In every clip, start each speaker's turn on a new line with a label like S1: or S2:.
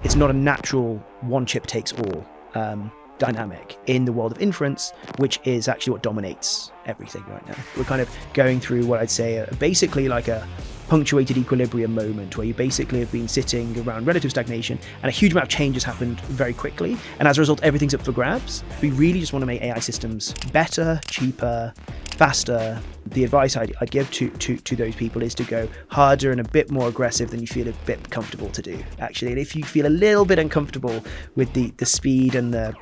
S1: it's not a natural one chip takes all dynamic in the world of inference, which is actually what dominates everything right now. We're kind of going through what I'd say basically like a punctuated equilibrium moment, where you basically have been sitting around relative stagnation and a huge amount of change has happened very quickly, and as a result everything's up for grabs. We really just want to make AI systems better, cheaper, faster. The advice I'd give to those people is to go harder and a bit more aggressive than you feel a bit comfortable to do, actually. And if you feel a little bit uncomfortable with the speed and the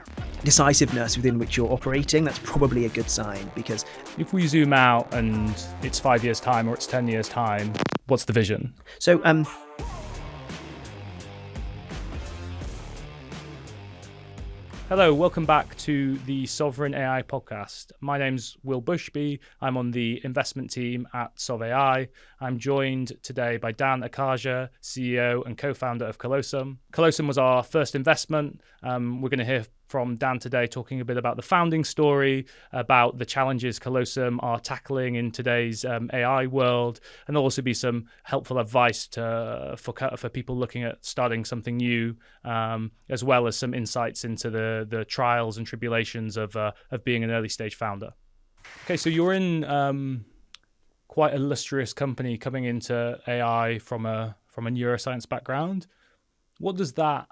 S1: decisiveness within which you're operating, that's probably a good sign, because
S2: if we zoom out and it's 5 years time or it's 10 years time, what's the vision?
S1: So
S2: Hello, welcome back to the Sovereign AI podcast. My name's Will Bushby. I'm on the investment team at Sov AI. I'm joined today by Dan Akarca, CEO and co-founder of Colossum. Colossum was our first investment. We're going to hear from Dan today talking a bit about the founding story, about the challenges Colossum are tackling in today's AI world, and there'll also be some helpful advice for people looking at starting something new, as well as some insights into the trials and tribulations of being an early stage founder. Okay, so you're in quite an illustrious company coming into AI from a neuroscience background. What does that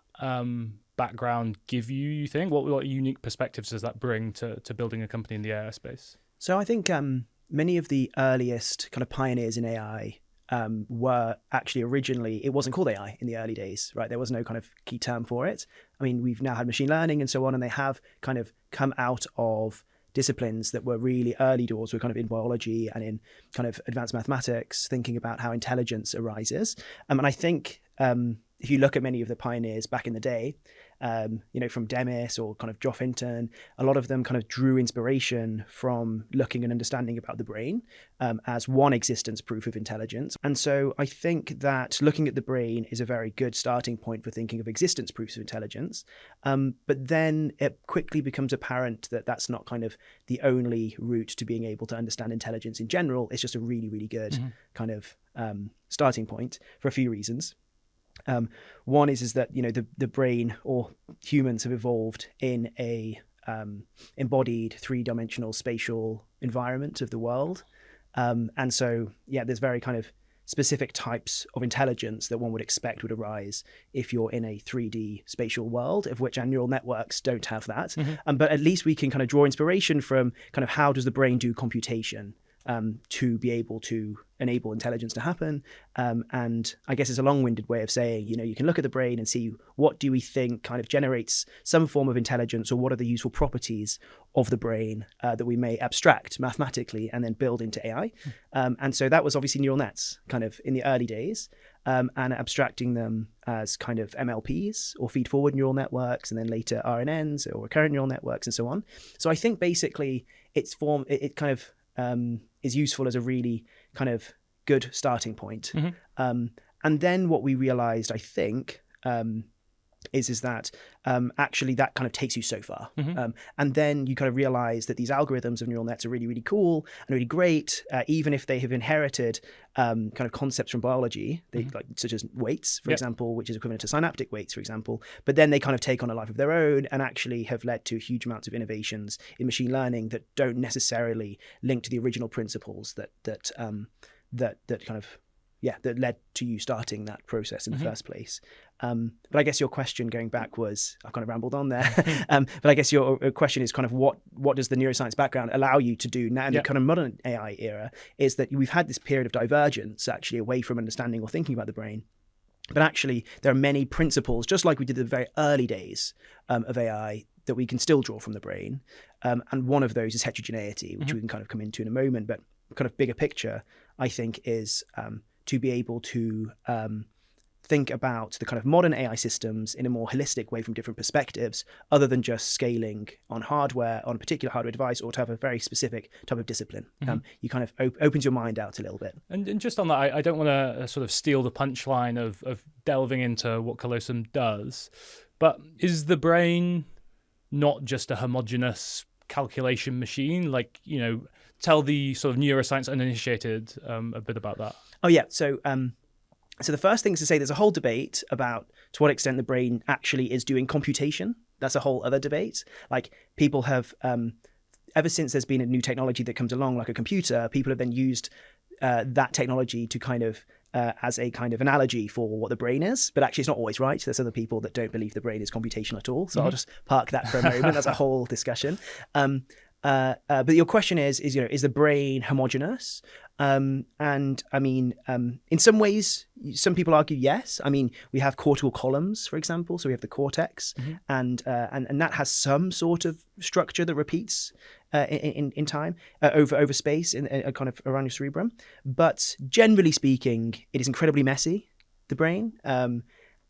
S2: background give you think? What unique perspectives does that bring to building a company in the AI space?
S1: So I think many of the earliest kind of pioneers in AI were actually originally, it wasn't called AI in the early days, right? There was no kind of key term for it. I mean, we've now had machine learning and so on, and they have kind of come out of disciplines that were really early doors, were kind of in biology and in kind of advanced mathematics, thinking about how intelligence arises. And I think if you look at many of the pioneers back in the day, from Demis or kind of Geoff Hinton, a lot of them kind of drew inspiration from looking and understanding about the brain as one existence proof of intelligence. And so I think that looking at the brain is a very good starting point for thinking of existence proofs of intelligence. But then it quickly becomes apparent that that's not kind of the only route to being able to understand intelligence in general. It's just a really, really good kind of starting point for a few reasons. One is that the brain, or humans, have evolved in a embodied three-dimensional spatial environment of the world, and so there's very kind of specific types of intelligence that one would expect would arise if you're in a 3D spatial world, of which our neural networks don't have that. But at least we can kind of draw inspiration from kind of how does the brain do computation to be able to enable intelligence to happen. And I guess it's a long-winded way of saying, you can look at the brain and see what do we think kind of generates some form of intelligence, or what are the useful properties of the brain that we may abstract mathematically and then build into AI. And so that was obviously neural nets kind of in the early days, and abstracting them as kind of MLPs or feed-forward neural networks, and then later RNNs or recurrent neural networks and so on. So I think basically it kind of is useful as a really kind of good starting point. And then what we realized, I think, is that actually that kind of takes you so far. And then you kind of realize that these algorithms of neural nets are really, really cool and really great, even if they have inherited kind of concepts from biology, such as weights, for example, which is equivalent to synaptic weights, for example. But then they kind of take on a life of their own and actually have led to huge amounts of innovations in machine learning that don't necessarily link to the original principles that led to you starting that process in the first place. But I guess your question going back was, I've kind of rambled on there, but I guess your question is kind of what does the neuroscience background allow you to do now in the kind of modern AI era, is that we've had this period of divergence actually away from understanding or thinking about the brain. But actually there are many principles, just like we did in the very early days of AI, that we can still draw from the brain. And one of those is heterogeneity, which we can kind of come into in a moment, but kind of bigger picture, I think, is to be able to think about the kind of modern AI systems in a more holistic way from different perspectives, other than just scaling on hardware, on a particular hardware device, or to have a very specific type of discipline. You kind of opens your mind out a little bit.
S2: And just on that, I don't want to sort of steal the punchline of delving into what Colossum does, but is the brain not just a homogeneous calculation machine? Tell the sort of neuroscience uninitiated a bit about that.
S1: Oh yeah, so the first thing is to say there's a whole debate about to what extent the brain actually is doing computation. That's a whole other debate. Like people have, ever since there's been a new technology that comes along, like a computer, people have then used that technology to kind of as a kind of analogy for what the brain is, but actually it's not always right. There's other people that don't believe the brain is computational at all. So I'll just park that for a moment. That's a whole discussion. But your question is the brain homogeneous? And I mean, in some ways, some people argue yes. I mean, we have cortical columns, for example. So we have the cortex, and that has some sort of structure that repeats in time over space in kind of around your cerebrum. But generally speaking, it is incredibly messy, the brain.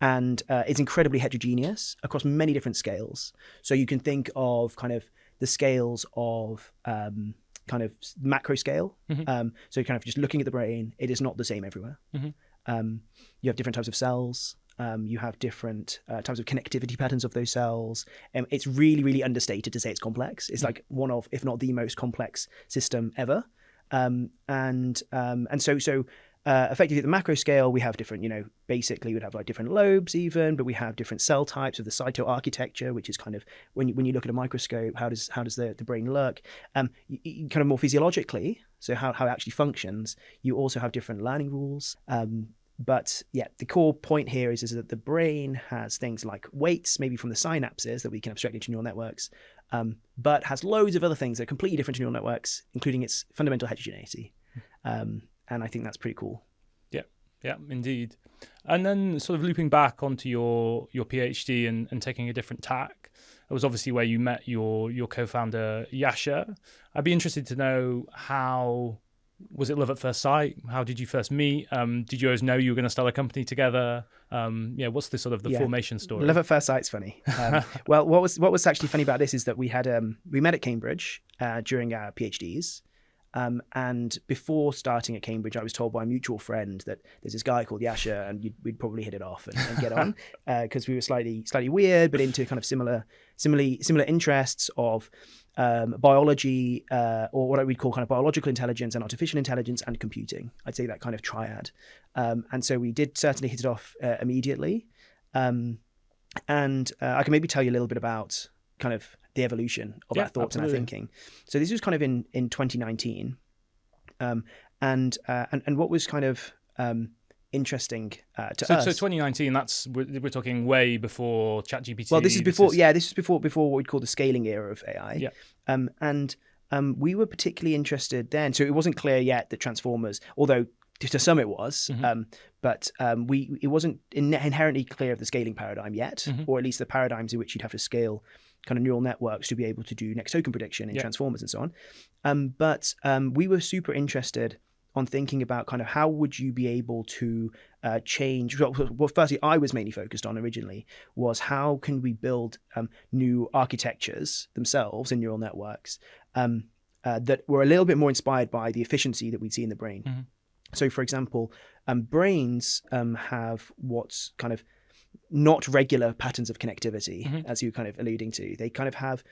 S1: And it's incredibly heterogeneous across many different scales. So you can think of kind of the scales of kind of macro scale. So kind of just looking at the brain, it is not the same everywhere. You have different types of cells. You have different types of connectivity patterns of those cells. It's really, really understated to say it's complex. It's like one of, if not the most complex system ever. So effectively at the macro scale, we have different, basically we'd have like different lobes even, but we have different cell types of the cytoarchitecture, which is kind of when you look at a microscope, how does the brain look? Kind of more physiologically, so how it actually functions, you also have different learning rules. But yeah, the core point here is that the brain has things like weights, maybe from the synapses that we can abstract into neural networks, but has loads of other things that are completely different to neural networks, including its fundamental heterogeneity. And I think that's pretty cool.
S2: Yeah, indeed. And then sort of looping back onto your PhD and taking a different tack, it was obviously where you met your co-founder, Jascha. I'd be interested to know, how was it love at first sight? How did you first meet? Did you always know you were going to start a company together? What's the sort of the formation story?
S1: Love at first sight's funny. Well, what was actually funny about this is that we met at Cambridge during our PhDs. And before starting at Cambridge, I was told by a mutual friend that there's this guy called Jascha, and we'd probably hit it off and get on, because we were slightly weird, but into kind of similar interests of biology, or what we'd call kind of biological intelligence and artificial intelligence and computing. I'd say that kind of triad. And so we did certainly hit it off immediately. And I can maybe tell you a little bit about kind of the evolution of our thoughts and our thinking. So this was kind of in 2019, and what was kind of interesting to us.
S2: So 2019, we're talking way before ChatGPT.
S1: Well, this is before what we'd call the scaling era of AI.
S2: Yeah.
S1: And we were particularly interested then. So it wasn't clear yet that transformers, although to some it was, but it wasn't inherently clear of the scaling paradigm yet, or at least the paradigms in which you'd have to scale kind of neural networks to be able to do next token prediction in transformers and so on. But we were super interested on thinking about kind of how would you be able to change. Well, firstly, I was mainly focused on originally was how can we build new architectures themselves in neural networks that were a little bit more inspired by the efficiency that we'd see in the brain. So, for example, brains have what's kind of not regular patterns of connectivity, as you're kind of alluding to. They kind of have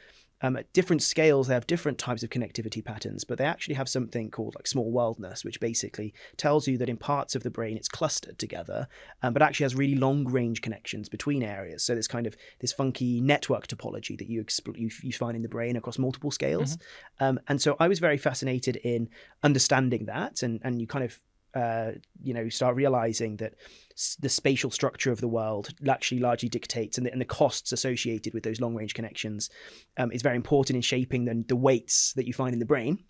S1: at different scales, they have different types of connectivity patterns, but they actually have something called like small worldness, which basically tells you that in parts of the brain it's clustered together, but actually has really long range connections between areas. So there's kind of this funky network topology that you find in the brain across multiple scales. And so I was very fascinated in understanding that, and you kind of start realizing that the spatial structure of the world actually largely dictates, and the costs associated with those long-range connections is very important in shaping the weights that you find in the brain.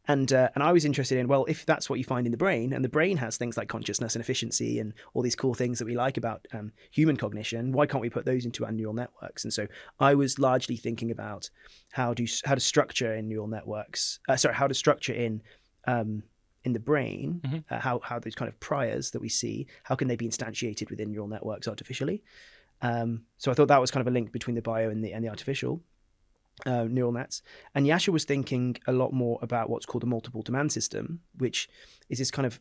S1: And I was interested in, well, if that's what you find in the brain, and the brain has things like consciousness and efficiency and all these cool things that we like about human cognition, why can't we put those into our neural networks? And so I was largely thinking about how to structure in neural networks, how to structure in the brain, how those kind of priors that we see, how can they be instantiated within neural networks artificially? So I thought that was kind of a link between the bio and the artificial neural nets. And Jascha was thinking a lot more about what's called a multiple demand system, which is this kind of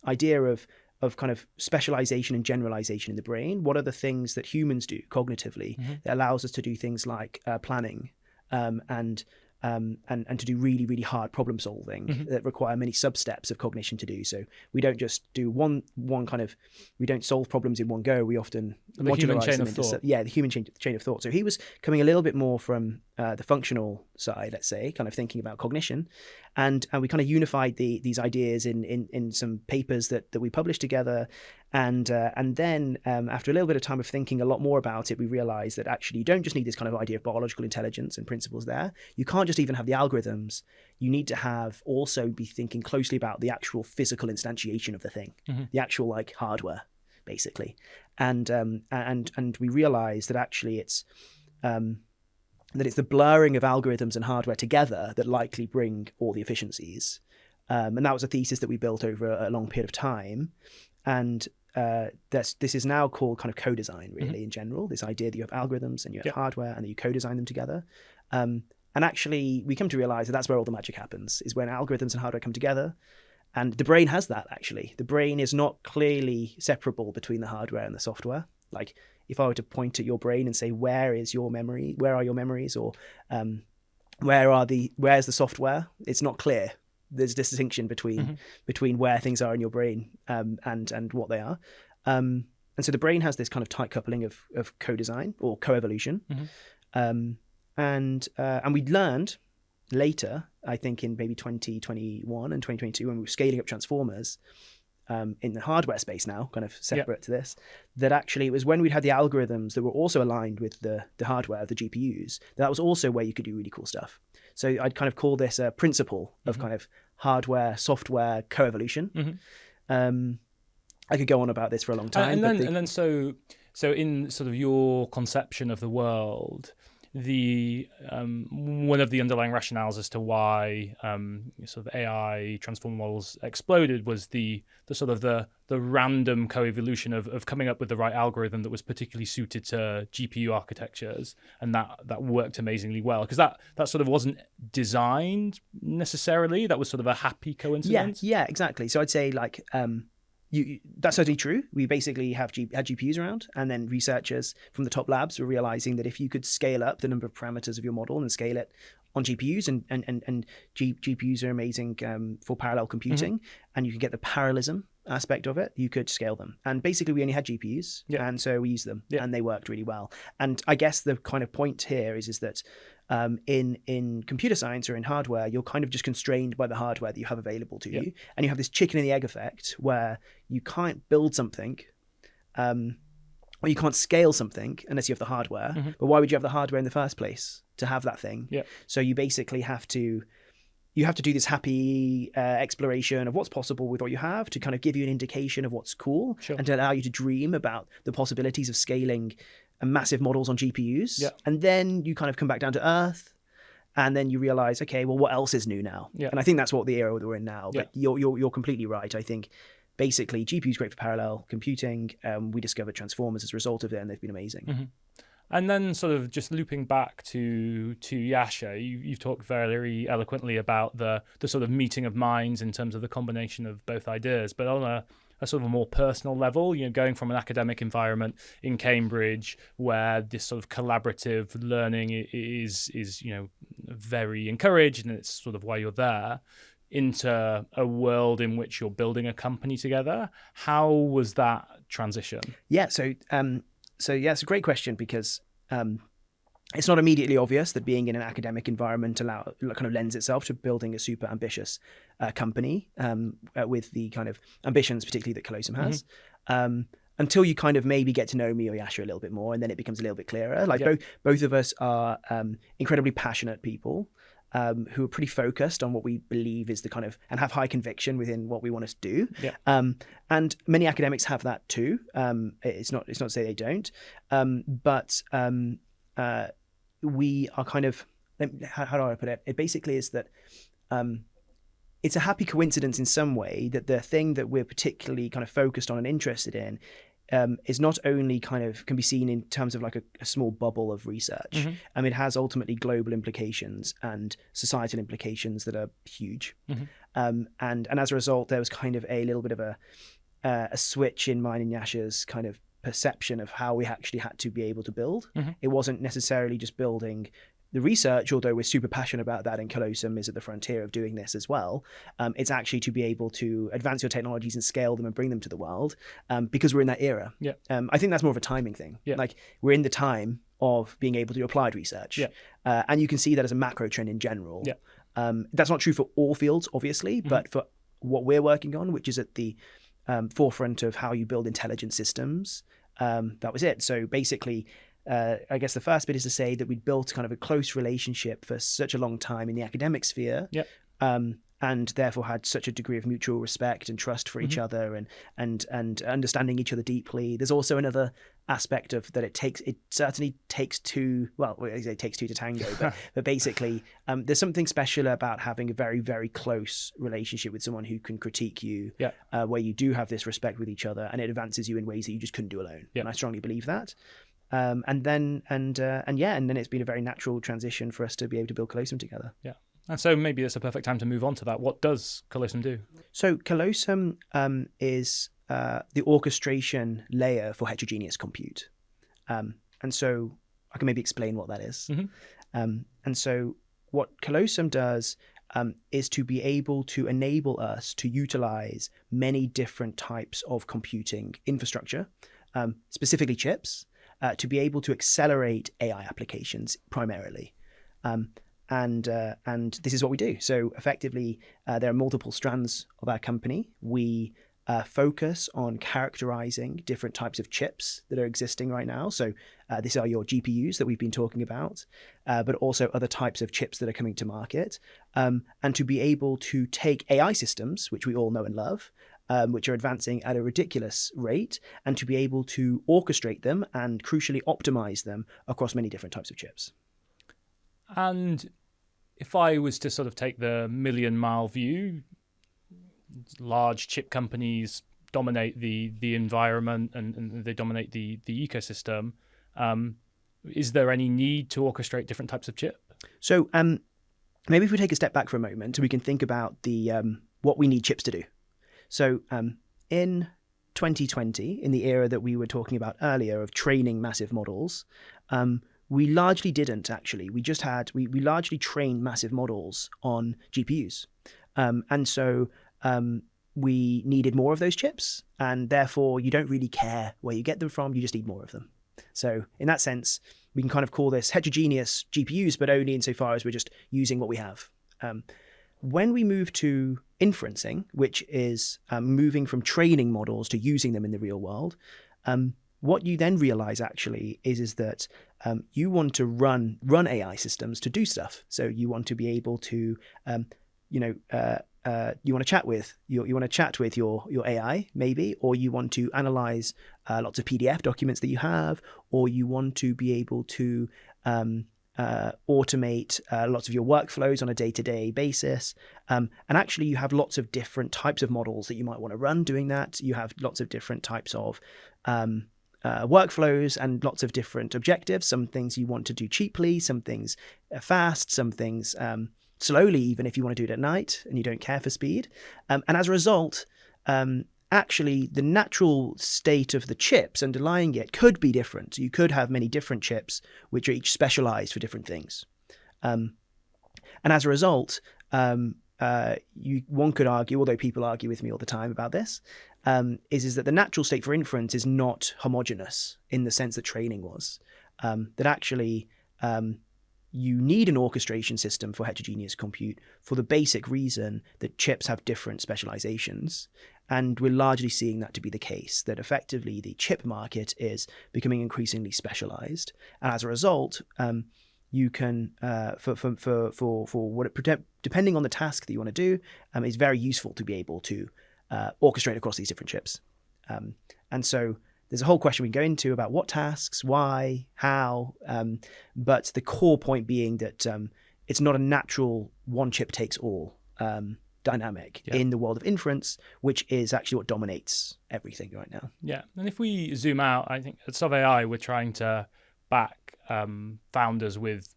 S1: idea of kind of specialization and generalization in the brain. What are the things that humans do cognitively that allows us to do things like planning and and to do really, really hard problem solving that require many sub-steps of cognition to do. So we don't just do one kind of, we don't solve problems in one go. We often modularize them into the human chain of thought. So he was coming a little bit more from the functional side, let's say, kind of thinking about cognition, and we kind of unified these ideas in some papers that we published together. And then after a little bit of time of thinking a lot more about it, we realized that actually you don't just need this kind of idea of biological intelligence and principles there. You can't just even have the algorithms. You need to have also be thinking closely about the actual physical instantiation of the thing, the actual like hardware, basically. And we realized that actually it's the blurring of algorithms and hardware together that likely bring all the efficiencies. And that was a thesis that we built over a long period of time. And this is now called kind of co-design, really, in general. This idea that you have algorithms and you have hardware and that you co-design them together. And actually, we come to realize that that's where all the magic happens, is when algorithms and hardware come together. And the brain has that, actually. The brain is not clearly separable between the hardware and the software. Like, if I were to point at your brain and say, where is your memory? Where are your memories? Or where's the software? It's not clear. There's a distinction between where things are in your brain and what they are. And so the brain has this kind of tight coupling of co-design or co-evolution. And we learned later, I think in maybe 2021 and 2022, when we were scaling up transformers in the hardware space now, kind of separate to this, that actually it was when we'd had the algorithms that were also aligned with the hardware, the GPUs, that was also where you could do really cool stuff. So I'd kind of call this a principle of kind of hardware, software co-evolution. I could go on about this for a long time.
S2: And then so in sort of your conception of the world, the one of the underlying rationales as to why sort of AI transformer models exploded was the sort of the random co-evolution of coming up with the right algorithm that was particularly suited to GPU architectures, and that worked amazingly well, because that sort of wasn't designed necessarily. That was sort of a happy coincidence.
S1: Yeah, exactly. So I'd say like that's certainly true. We basically had GPUs around, and then researchers from the top labs were realizing that if you could scale up the number of parameters of your model and scale it on GPUs, and GPUs are amazing for parallel computing, and you could get the parallelism aspect of it, you could scale them. And basically we only had GPUs, and so we used them, and they worked really well. And I guess the kind of point here is that in computer science or in hardware, you're kind of just constrained by the hardware that you have available to you. And you have this chicken and the egg effect where you can't build something or you can't scale something unless you have the hardware. But why would you have the hardware in the first place to have that thing? So you basically have to do this happy exploration of what's possible with what you have to kind of give you an indication of what's cool and to allow you to dream about the possibilities of scaling massive models on GPUs. And then you kind of come back down to earth, and then you realize, okay, well, what else is new now? And I think that's what the era that we're in now. But you're completely right. I think basically GPU's great for parallel computing. We discovered transformers as a result of it, and they've been amazing.
S2: And then sort of just looping back to Jascha, you've talked very eloquently about the sort of meeting of minds in terms of the combination of both ideas, but on a sort of a more personal level, going from an academic environment in Cambridge where this sort of collaborative learning is very encouraged, and it's sort of why you're there, into a world in which you're building a company together. How was that transition?
S1: So it's a great question, because it's not immediately obvious that being in an academic environment kind of lends itself to building a super ambitious company with the kind of ambitions, particularly that Colossum has. Until you kind of maybe get to know me or Jascha a little bit more, and then it becomes a little bit clearer. Like both of us are incredibly passionate people who are pretty focused on what we believe is the kind of, and have high conviction within what we want to do. And many academics have that too. It's not to say they don't, but we are kind of, how do I put it? It basically is that it's a happy coincidence in some way that the thing that we're particularly kind of focused on and interested in is not only kind of can be seen in terms of like a small bubble of research. It has ultimately global implications and societal implications that are huge. And as a result, there was kind of a little bit of a switch in mine and Jascha's kind of perception of how we actually had to be able to build. It wasn't necessarily just building The research, although we're super passionate about that, and Colossum is at the frontier of doing this as well, it's actually to be able to advance your technologies and scale them and bring them to the world, because we're in that era.
S2: Yeah.
S1: I think that's more of a timing thing.
S2: Yeah.
S1: Like, we're in the time of being able to do applied research.
S2: Yeah.
S1: And you can see that as a macro trend in general.
S2: Yeah.
S1: That's not true for all fields, obviously, but for what we're working on, which is at the forefront of how you build intelligent systems, that was it. So basically, I guess the first bit is to say that we'd built kind of a close relationship for such a long time in the academic sphere, and therefore had such a degree of mutual respect and trust for each other, and understanding each other deeply. There's also another aspect of that. It certainly takes two. Well, it takes two to tango, but basically, there's something special about having a very, very close relationship with someone who can critique you, where you do have this respect with each other, and it advances you in ways that you just couldn't do alone. And I strongly believe that. And then it's been a very natural transition for us to be able to build Colossum together.
S2: Yeah. And so maybe it's a perfect time to move on to that. What does Colossum do?
S1: So Colossum is the orchestration layer for heterogeneous compute. And so I can maybe explain what that is. And so what Colossum does is to be able to enable us to utilize many different types of computing infrastructure, specifically chips, to be able to accelerate AI applications primarily. And this is what we do. So effectively, there are multiple strands of our company. We focus on characterizing different types of chips that are existing right now. So these are your GPUs that we've been talking about, but also other types of chips that are coming to market. And to be able to take AI systems, which we all know and love, which are advancing at a ridiculous rate, and to be able to orchestrate them and crucially optimize them across many different types of chips.
S2: And if I was to sort of take the million-mile view, large chip companies dominate the environment and they dominate the ecosystem. Is there any need to orchestrate different types of chip?
S1: So maybe if we take a step back for a moment, we can think about the what we need chips to do. So in 2020, in the era that we were talking about earlier of training massive models, we largely didn't actually. We largely trained massive models on GPUs. And so we needed more of those chips, and therefore you don't really care where you get them from, you just need more of them. So in that sense, we can kind of call this heterogeneous GPUs, but only insofar as we're just using what we have. When we move to inferencing, which is moving from training models to using them in the real world, what you then realize actually is that you want to run AI systems to do stuff. So you want to be able to, you want to chat with your AI maybe, or you want to analyze lots of PDF documents that you have, or you want to be able to automate lots of your workflows on a day-to-day basis. And actually you have lots of different types of models that you might want to run doing that. You have lots of different types of workflows and lots of different objectives. Some things you want to do cheaply, some things fast, some things slowly, even if you want to do it at night and you don't care for speed. And as a result, actually the natural state of the chips underlying it could be different. You could have many different chips which are each specialized for different things. And as a result, one could argue, although people argue with me all the time about this, is that the natural state for inference is not homogeneous in the sense that training was. That actually you need an orchestration system for heterogeneous compute for the basic reason that chips have different specializations. And we're largely seeing that to be the case, that effectively the chip market is becoming increasingly specialized. And as a result, you can, for what depending on the task that you want to do, it's very useful to be able to orchestrate across these different chips. And so there's a whole question we can go into about what tasks, why, how, but the core point being that it's not a natural one chip takes all dynamic in the world of inference, which is actually what dominates everything right now.
S2: Yeah, and if we zoom out, I think at Sov AI we're trying to back founders with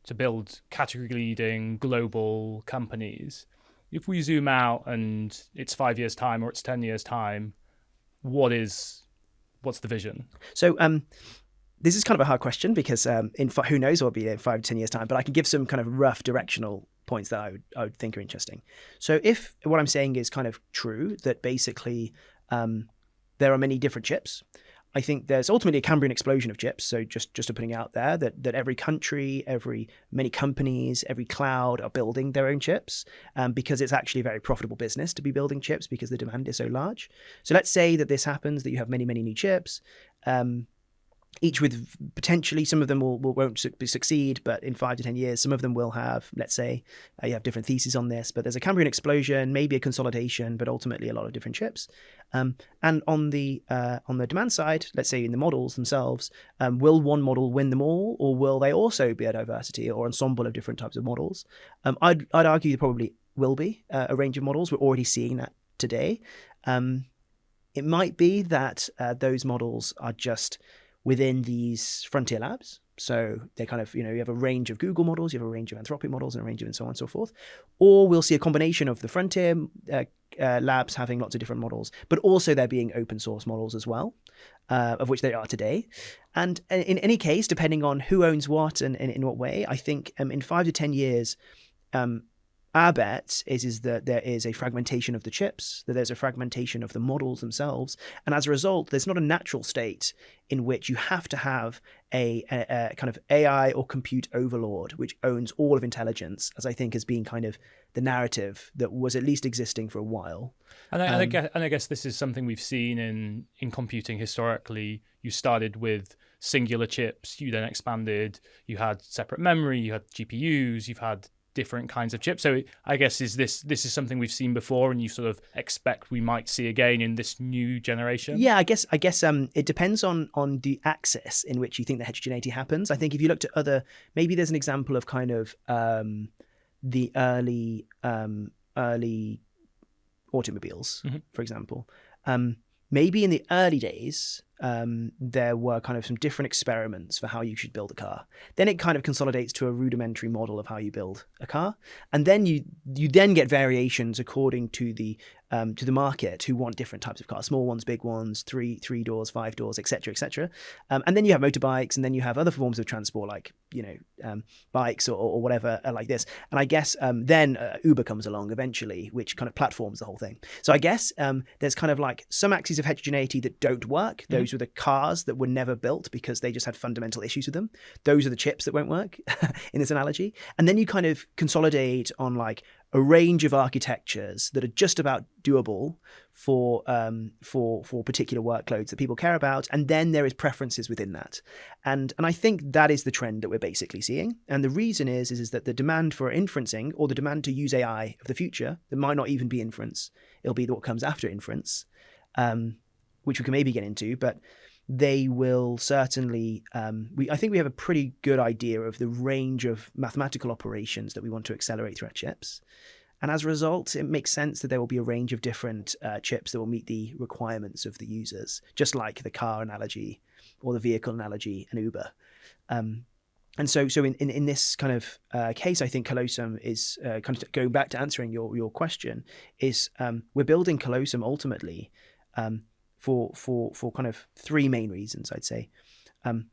S2: to build category-leading global companies. If we zoom out and it's 5 years' time or it's 10 years' time, what's the vision?
S1: So This is kind of a hard question because who knows what will be in 5 to 10 years time, but I can give some kind of rough directional points that I would think are interesting. So if what I'm saying is kind of true, that basically there are many different chips, I think there's ultimately a Cambrian explosion of chips. So just putting out there that every country, many companies, every cloud are building their own chips because it's actually a very profitable business to be building chips because the demand is so large. So let's say that this happens, that you have many, many new chips, each with potentially some of them won't succeed, but in 5 to 10 years, some of them will have, let's say, you have different theses on this, but there's a Cambrian explosion, maybe a consolidation, but ultimately a lot of different chips. And on the demand side, let's say in the models themselves, will one model win them all, or will they also be a diversity or ensemble of different types of models? I'd argue there probably will be a range of models. We're already seeing that today. It might be that those models are just within these frontier labs. So they're kind of, you have a range of Google models, you have a range of Anthropic models, and a range of and so on and so forth. Or we'll see a combination of the frontier labs having lots of different models, but also there being open source models as well, of which there are today. And in any case, depending on who owns what and in what way, I think in 5 to 10 years, our bet is that there is a fragmentation of the chips, that there's a fragmentation of the models themselves. And as a result, there's not a natural state in which you have to have a kind of AI or compute overlord, which owns all of intelligence, as I think has been kind of the narrative that was at least existing for a while.
S2: And I guess this is something we've seen in computing historically. You started with singular chips, you then expanded, you had separate memory, you had GPUs, you've had different kinds of chips. So I guess this is something we've seen before, and you sort of expect we might see again in this new generation.
S1: Yeah, I guess it depends on the axis in which you think the heterogeneity happens. I think if you looked at maybe there's an example of kind of the early automobiles, for example. Maybe in the early days, there were kind of some different experiments for how you should build a car. Then it kind of consolidates to a rudimentary model of how you build a car, and then you then get variations according to the market who want different types of cars: small ones, big ones, three doors, 5 doors, etc., etc. And then you have motorbikes, and then you have other forms of transport like bikes or whatever like this. And I guess then Uber comes along eventually, which kind of platforms the whole thing. So I guess there's kind of like some axes of heterogeneity that don't work. Those were the cars that were never built because they just had fundamental issues with them. Those are the chips that won't work in this analogy. And then you kind of consolidate on like a range of architectures that are just about doable for particular workloads that people care about, and then there is preferences within that, and I think that is the trend that we're basically seeing. And the reason is that the demand for inferencing, or the demand to use AI of the future, that might not even be inference, it'll be what comes after inference, which we can maybe get into, but they will certainly, I think we have a pretty good idea of the range of mathematical operations that we want to accelerate through our chips. And as a result, it makes sense that there will be a range of different chips that will meet the requirements of the users, just like the car analogy or the vehicle analogy and Uber. And so in this kind of case, I think Colossum is kind of going back to answering your question, is we're building Colossum ultimately for kind of 3 main reasons, I'd say.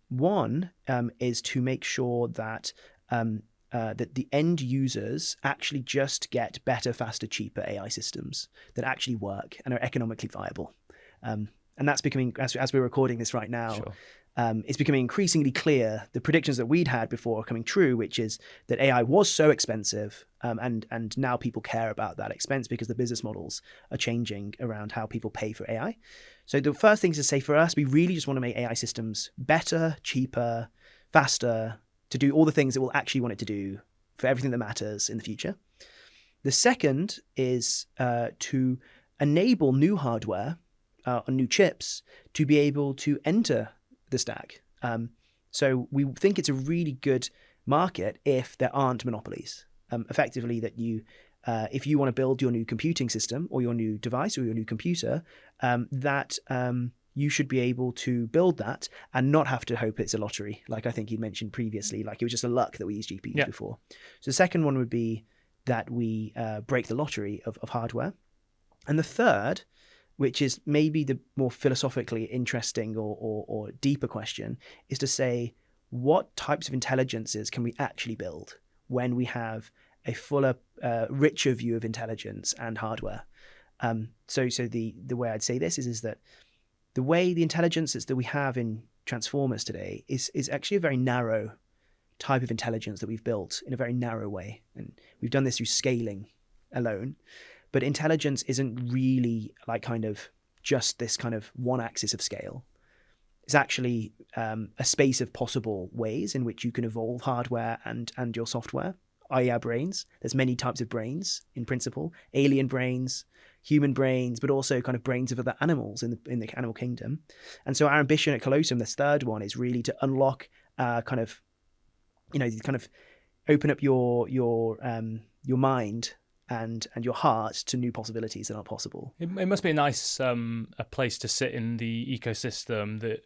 S1: One is to make sure that that the end users actually just get better, faster, cheaper AI systems that actually work and are economically viable. And that's becoming, as we're recording this right now,
S2: Sure.
S1: It's becoming increasingly clear. The predictions that we'd had before are coming true, which is that AI was so expensive, and now people care about that expense because the business models are changing around how people pay for AI. So the first thing is to say, for us, we really just want to make AI systems better, cheaper, faster, to do all the things that we'll actually want it to do for everything that matters in the future. The second is to enable new hardware or new chips to be able to enter the stack. So we think it's a really good market if there aren't monopolies. Effectively, that if you want to build your new computing system or your new device or your new computer, that you should be able to build that and not have to hope it's a lottery, like I think you mentioned previously, like it was just a luck that we used GPUs before. So the second one would be that we break the lottery of hardware. And the third, which is maybe the more philosophically interesting or deeper question, is to say, what types of intelligences can we actually build when we have a fuller, richer view of intelligence and hardware? So the way I'd say this is that the way the intelligences that we have in transformers today is actually a very narrow type of intelligence that we've built in a very narrow way. And we've done this through scaling alone. But intelligence isn't really like kind of just this kind of one axis of scale. It's actually a space of possible ways in which you can evolve hardware and your software, i.e. our brains. There's many types of brains in principle, alien brains, human brains, but also kind of brains of other animals in the animal kingdom. And so our ambition at Colossum, this third one, is really to unlock kind of open up your mind and your heart to new possibilities that are possible.
S2: It must be a nice a place to sit in the ecosystem, that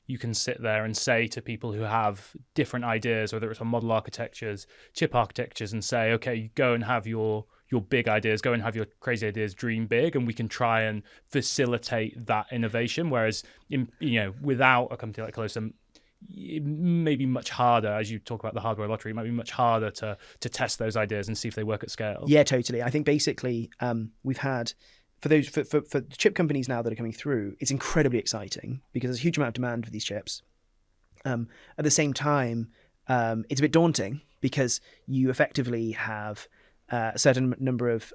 S2: you can sit there and say to people who have different ideas, whether it's on model architectures, chip architectures, and say, okay, you go and have your big ideas, go and have your crazy ideas, dream big, and we can try and facilitate that innovation. Whereas, without a company like Colossum, it may be much harder, as you talk about the hardware lottery, it might be much harder to test those ideas and see if they work at scale.
S1: Yeah, totally. I think basically we've had, for the chip companies now that are coming through, it's incredibly exciting because there's a huge amount of demand for these chips. At the same time, it's a bit daunting because you effectively have a certain number of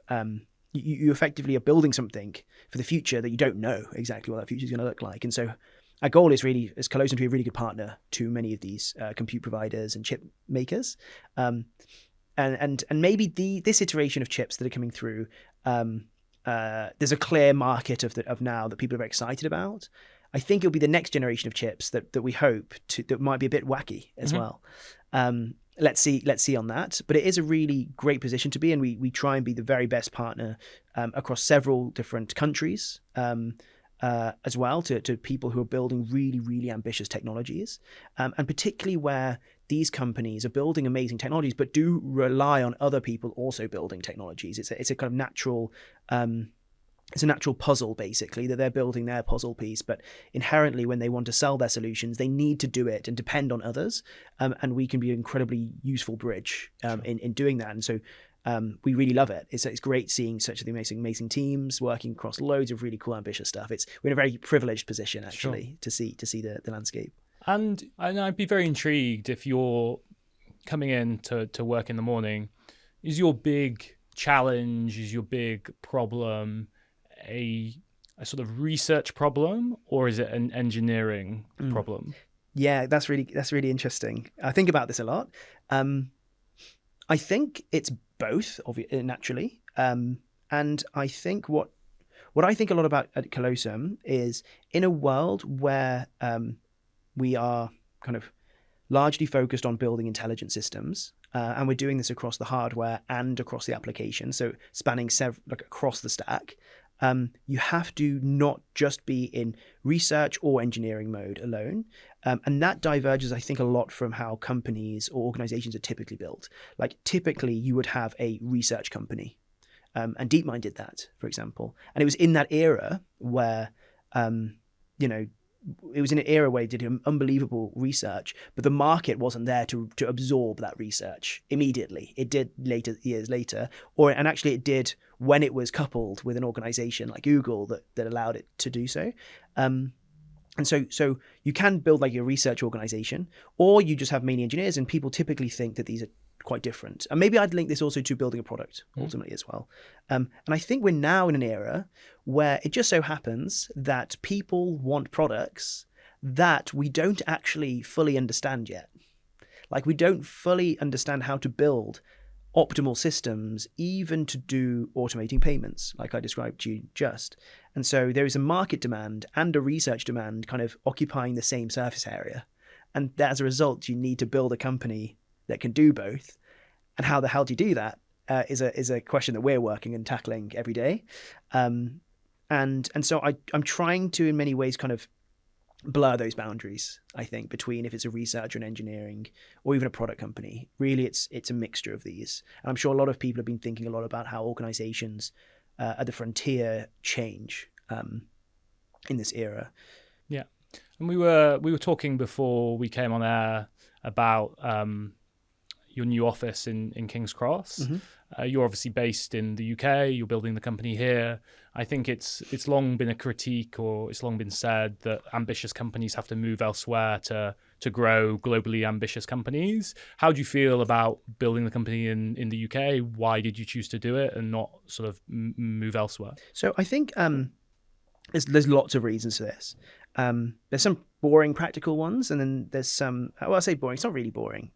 S1: you effectively are building something for the future that you don't know exactly what that future is going to look like. And so our goal is really, as Colossum, to be a really good partner to many of these compute providers and chip makers. And maybe this iteration of chips that are coming through, there's a clear market of now that people are very excited about. I think it'll be the next generation of chips that we hope that might be a bit wacky as well. Let's see on that. But it is a really great position to be in. We try and be the very best partner across several different countries. As well to people who are building really, really ambitious technologies, and particularly where these companies are building amazing technologies, but do rely on other people also building technologies. It's a kind of natural, it's a natural puzzle basically that they're building their puzzle piece. But inherently, when they want to sell their solutions, they need to do it and depend on others, and we can be an incredibly useful bridge in doing that. And so. We really love it. It's great seeing such amazing teams working across loads of really cool, ambitious stuff. We're in a very privileged position actually to see the landscape.
S2: And I'd be very intrigued if you're coming in to work in the morning. Is your big challenge, is your big problem a sort of research problem, or is it an engineering problem?
S1: Yeah, that's really interesting. I think about this a lot. I think it's both, naturally. And I think what I think a lot about at Colossum is, in a world where we are kind of largely focused on building intelligent systems, and we're doing this across the hardware and across the application, so spanning across the stack, you have to not just be in research or engineering mode alone. And that diverges, I think, a lot from how companies or organizations are typically built. Like typically you would have a research company. And DeepMind did that, for example. And it was in that era where, it was in an era where it did unbelievable research, but the market wasn't there to absorb that research immediately. It did years later, and actually it did when it was coupled with an organization like Google that allowed it to do so. And so you can build like your research organization, or you just have many engineers, and people typically think that these are quite different. And maybe I'd link this also to building a product ultimately as well. And I think we're now in an era where it just so happens that people want products that we don't actually fully understand yet. Like we don't fully understand how to build optimal systems, even to do automating payments, like I described to you just. And so there is a market demand and a research demand kind of occupying the same surface area. And as a result, you need to build a company that can do both. And how the hell do you do that is a question that we're working and tackling every day. And so I'm trying to, in many ways, kind of blur those boundaries, I think, between if it's a research or an engineering or even a product company. Really, it's a mixture of these. And I'm sure a lot of people have been thinking a lot about how organizations at the frontier change. in this era.
S2: Yeah, and we were talking before we came on air about your new office in King's Cross. You're obviously based in the UK. You're building the company here. I think it's long been a critique, or it's long been said, that ambitious companies have to move elsewhere to grow globally ambitious companies. How do you feel about building the company in the UK? Why did you choose to do it and not sort of move elsewhere?
S1: So I think there's lots of reasons for this. There's some boring practical ones, and then there's some, well, I say boring, it's not really boring.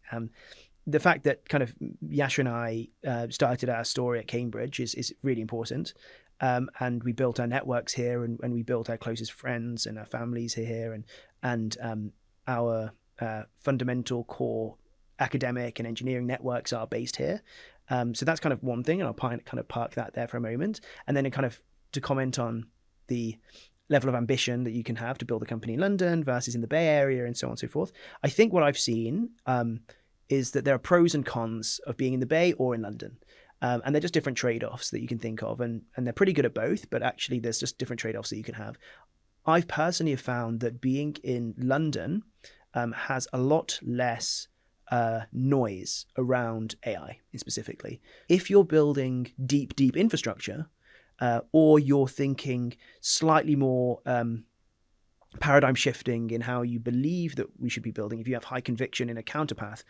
S1: The fact that kind of Jascha and I started our story at Cambridge is really important. And we built our networks here, and we built our closest friends and our families here, and our fundamental core academic and engineering networks are based here. So that's kind of one thing, and I'll kind of park that there for a moment. And then kind of to comment on the level of ambition that you can have to build a company in London versus in the Bay Area, and so on and so forth. I think what I've seen is that there are pros and cons of being in the Bay or in London. And they're just different trade-offs that you can think of. And they're pretty good at both, but actually there's just different trade-offs that you can have. I've personally found that being in London has a lot less noise around AI specifically. If you're building deep infrastructure, or you're thinking slightly more paradigm shifting in how you believe that we should be building, if you have high conviction in a counterpath,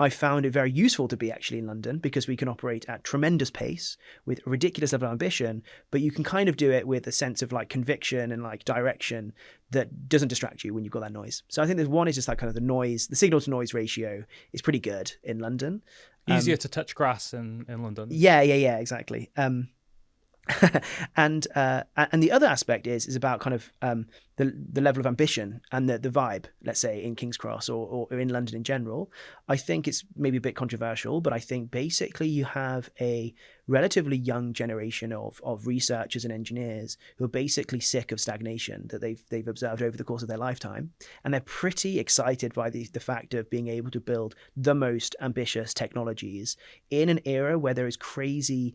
S1: I found it very useful to be actually in London, because we can operate at tremendous pace with a ridiculous level of ambition, but you can kind of do it with a sense of like conviction and like direction that doesn't distract you when you've got that noise. So I think there's one is just that kind of the signal to noise ratio is pretty good in London.
S2: Easier to touch grass in London.
S1: Yeah, exactly. And the other aspect is about kind of the level of ambition and the vibe, let's say in King's Cross or in London in general. I think it's maybe a bit controversial, but I think basically you have a relatively young generation of researchers and engineers who are basically sick of stagnation that they've observed over the course of their lifetime, and they're pretty excited by the fact of being able to build the most ambitious technologies in an era where there is crazy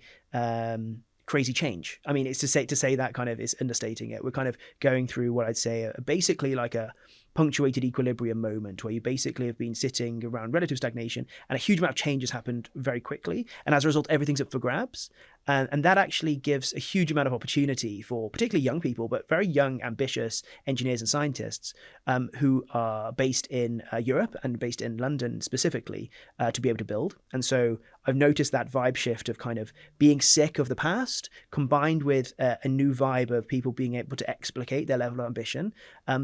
S1: change. I mean, it's to say that kind of is understating it. We're kind of going through what I'd say basically like a punctuated equilibrium moment, where you basically have been sitting around relative stagnation and a huge amount of change has happened very quickly. And as a result, everything's up for grabs. And that actually gives a huge amount of opportunity for particularly young people, but very young, ambitious engineers and scientists who are based in Europe and based in London specifically to be able to build. And so I've noticed that vibe shift of kind of being sick of the past combined with a new vibe of people being able to explicate their level of ambition,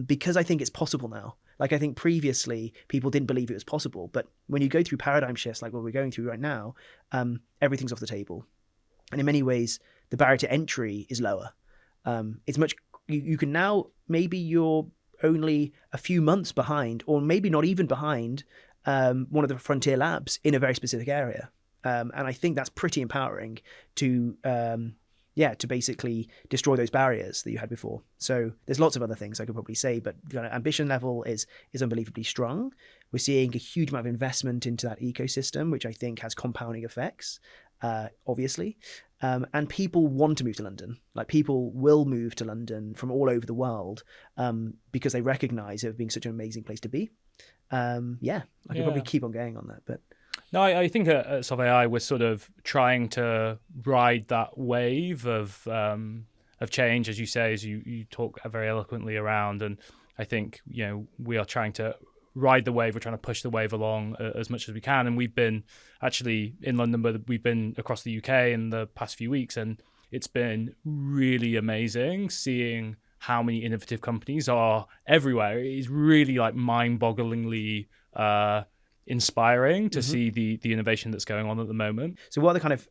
S1: because I think it's possible now. Like, I think previously people didn't believe it was possible, but when you go through paradigm shifts like what we're going through right now, everything's off the table. And in many ways, the barrier to entry is lower. It's much, you can now, maybe you're only a few months behind, or maybe not even behind one of the frontier labs in a very specific area. And I think that's pretty empowering to basically destroy those barriers that you had before. So there's lots of other things I could probably say, but the ambition level is unbelievably strong. We're seeing a huge amount of investment into that ecosystem, which I think has compounding effects, obviously. And people want to move to London. Like, people will move to London from all over the world because they recognize it being such an amazing place to be. I could probably keep on going on that, but...
S2: No, I think at Solve AI we're sort of trying to ride that wave of change, as you say, as you talk very eloquently around. And I think, we are trying to ride the wave. We're trying to push the wave along as much as we can. And we've been actually in London, but we've been across the UK in the past few weeks, and it's been really amazing seeing how many innovative companies are everywhere. It is really like mind-bogglingly inspiring to see the innovation that's going on at the moment.
S1: So what are the kind of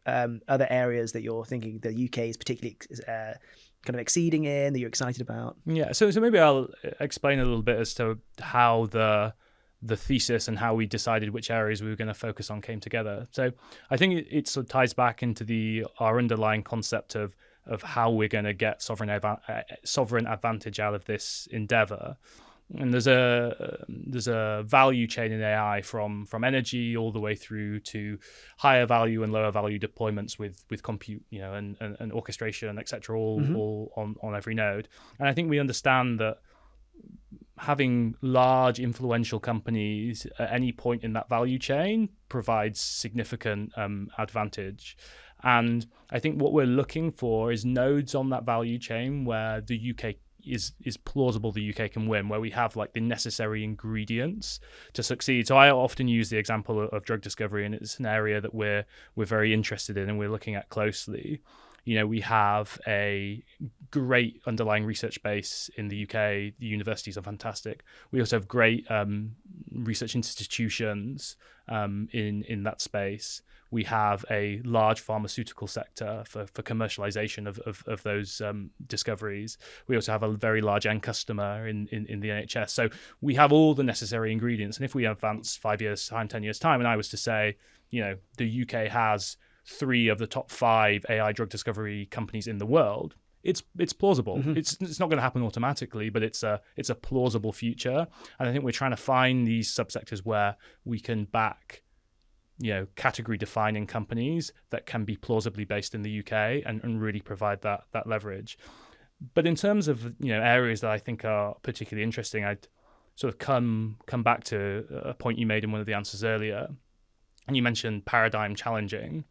S1: other areas that you're thinking the UK is particularly kind of exceeding in, that you're excited about?
S2: Yeah, so maybe I'll explain a little bit as to how the thesis and how we decided which areas we were going to focus on came together. So I think it sort of ties back into our underlying concept of how we're going to get sovereign advantage out of this endeavor. And there's a value chain in AI from energy all the way through to higher value and lower value deployments with compute, and orchestration, etc., all on every node. And I think we understand that having large influential companies at any point in that value chain provides significant advantage. And I think what we're looking for is nodes on that value chain where the UK is plausible the UK can win, where we have like the necessary ingredients to succeed. So I often use the example of drug discovery, and it's an area that we're very interested in and we're looking at closely. We have a great underlying research base in the UK. The universities are fantastic. We also have great research institutions in that space. We have a large pharmaceutical sector for commercialization of those discoveries. We also have a very large end customer in the NHS. So we have all the necessary ingredients. And if we advance 5 years time, 10 years time, and I was to say, the UK has 3 of the top 5 AI drug discovery companies in the world, it's plausible. It's not going to happen automatically, but it's a plausible future. And I think we're trying to find these subsectors where we can back category defining companies that can be plausibly based in the UK and really provide that leverage. But in terms of areas that I think are particularly interesting, I'd sort of come back to a point you made in one of the answers earlier, and you mentioned paradigm challenging.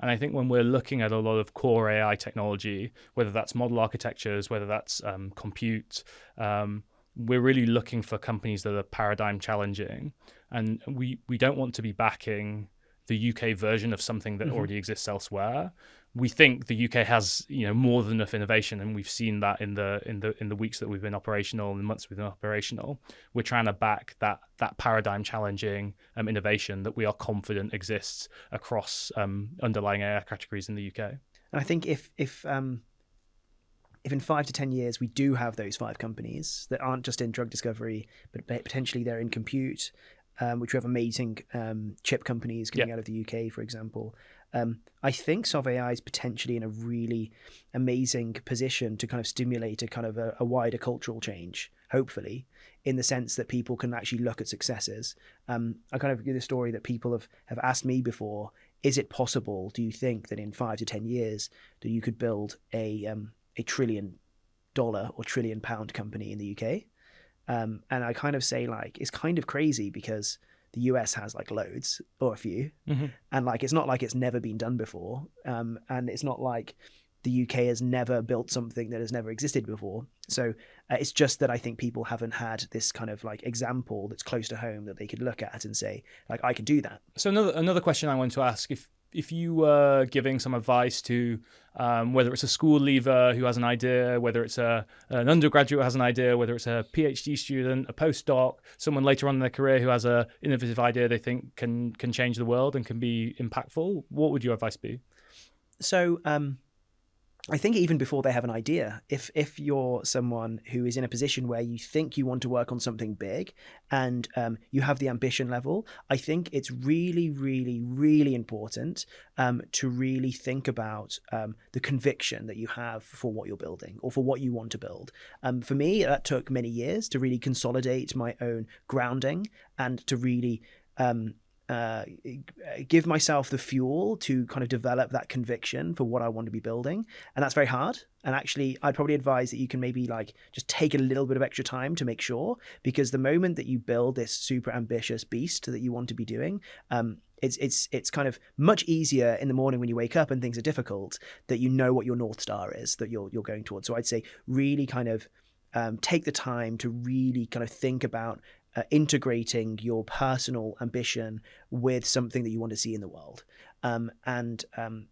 S2: And I think when we're looking at a lot of core AI technology, whether that's model architectures, whether that's compute, we're really looking for companies that are paradigm challenging. And we don't want to be backing the UK version of something that already exists elsewhere. We think the UK has more than enough innovation, and we've seen that in the weeks that we've been operational and the months we've been operational. We're trying to back that paradigm challenging innovation that we are confident exists across underlying AI categories in the UK.
S1: And I think if in 5 to 10 years we do have those 5 companies that aren't just in drug discovery, but potentially they're in compute, which we have amazing chip companies coming out of the UK, for example. I think Sov AI is potentially in a really amazing position to kind of stimulate a wider cultural change, hopefully, in the sense that people can actually look at successes. I kind of give the story that people have asked me before: is it possible, do you think, that in 5 to 10 years that you could build a $1 trillion or £1 trillion company in the UK? And I kind of say, like, it's kind of crazy because the US has like loads or a few, and like it's not like it's never been done before, and it's not like the UK has never built something that has never existed before. So it's just that I think people haven't had this kind of like example that's close to home that they could look at and say, like, I could do that.
S2: So another question I wanted to ask: if you were giving some advice to whether it's a school leaver who has an idea, whether it's an undergraduate who has an idea, whether it's a PhD student, a postdoc, someone later on in their career who has an innovative idea they think can change the world and can be impactful, what would your advice be?
S1: So I think even before they have an idea, if you're someone who is in a position where you think you want to work on something big and you have the ambition level, I think it's really, really, really important to really think about the conviction that you have for what you're building or for what you want to build. For me, that took many years to really consolidate my own grounding and to really give myself the fuel to kind of develop that conviction for what I want to be building. And that's very hard. And actually, I'd probably advise that you can maybe like just take a little bit of extra time to make sure, because the moment that you build this super ambitious beast that you want to be doing, it's kind of much easier in the morning when you wake up and things are difficult, that you know what your North Star is that you're going towards. So I'd say really kind of take the time to really kind of think about integrating your personal ambition with something that you want to see in the world. And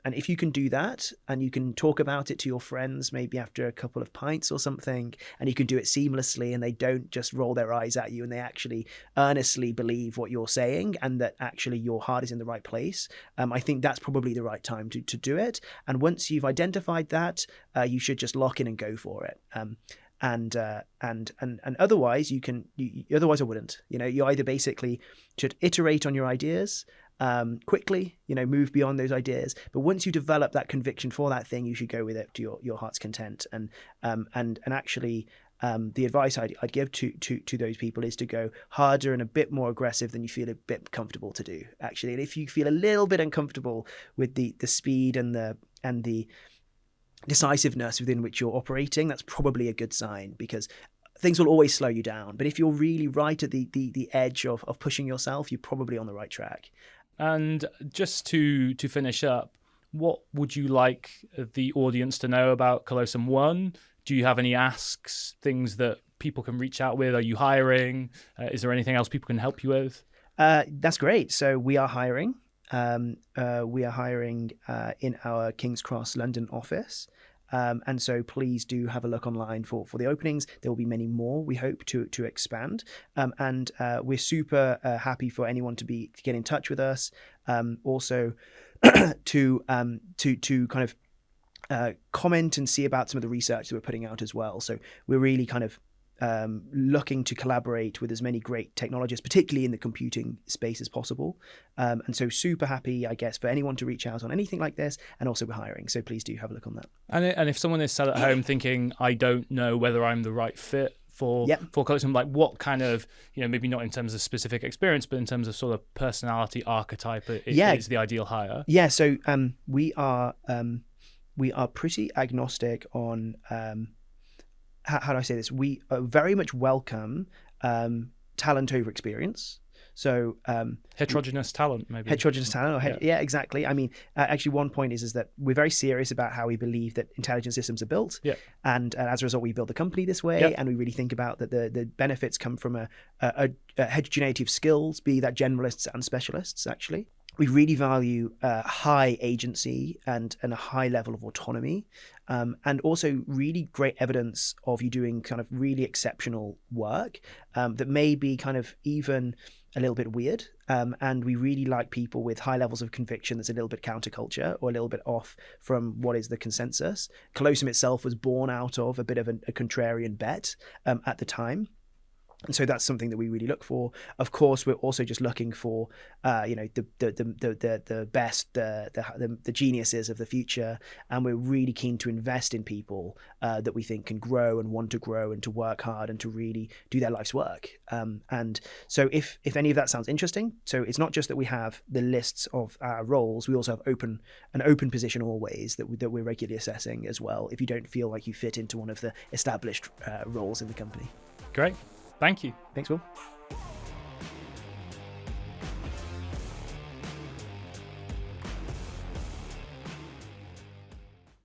S1: if you can do that, and you can talk about it to your friends maybe after a couple of pints or something, and you can do it seamlessly and they don't just roll their eyes at you and they actually earnestly believe what you're saying and that actually your heart is in the right place, I think that's probably the right time to do it. And once you've identified that, you should just lock in and go for it. And otherwise otherwise I wouldn't. You either basically should iterate on your ideas quickly, move beyond those ideas. But once you develop that conviction for that thing, you should go with it to your heart's content and actually the advice I'd give to those people is to go harder and a bit more aggressive than you feel a bit comfortable to do, actually. And if you feel a little bit uncomfortable with the speed and the decisiveness within which you're operating, that's probably a good sign, because things will always slow you down. But if you're really right at the edge of pushing yourself, you're probably on the right track.
S2: And just to finish up, what would you like the audience to know about Colossum 1? Do you have any asks, things that people can reach out with? Are you hiring? Is there anything else people can help you with?
S1: That's great. So we are hiring. We are hiring in our King's Cross London office. And so please do have a look online for the openings. There will be many more, we hope, to expand. And we're super happy for anyone to get in touch with us. Also to kind of comment and see about some of the research that we're putting out as well. So we're really kind of looking to collaborate with as many great technologists, particularly in the computing space, as possible. And so super happy, I guess, for anyone to reach out on anything like this. And also we're hiring. So please do have a look on that.
S2: And if someone is sat at home thinking, I don't know whether I'm the right fit for Colossum, like what kind of, maybe not in terms of specific experience, but in terms of sort of personality archetype is the ideal hire? Yeah,
S1: so we are pretty agnostic on... how do I say this? We very much welcome talent over experience. So
S2: heterogeneous talent, maybe.
S1: Heterogeneous talent, yeah, exactly. I mean, actually, one point is that we're very serious about how we believe that intelligent systems are built, and as a result, we build the company this way, and we really think about that the benefits come from a heterogeneity of skills, be that generalists and specialists. Actually, we really value high agency and a high level of autonomy, and also really great evidence of you doing kind of really exceptional work that may be kind of even a little bit weird. And we really like people with high levels of conviction that's a little bit counterculture or a little bit off from what is the consensus. Colossum itself was born out of a bit of a contrarian bet at the time. And so that's something that we really look for. Of course, we're also just looking for, the best, the geniuses of the future, and we're really keen to invest in people that we think can grow and want to grow and to work hard and to really do their life's work. And so, if any of that sounds interesting, so it's not just that we have the lists of our roles, we also have an open position always that we're regularly assessing as well. If you don't feel like you fit into one of the established roles in the company.
S2: Great. Thank you.
S1: Thanks, Will.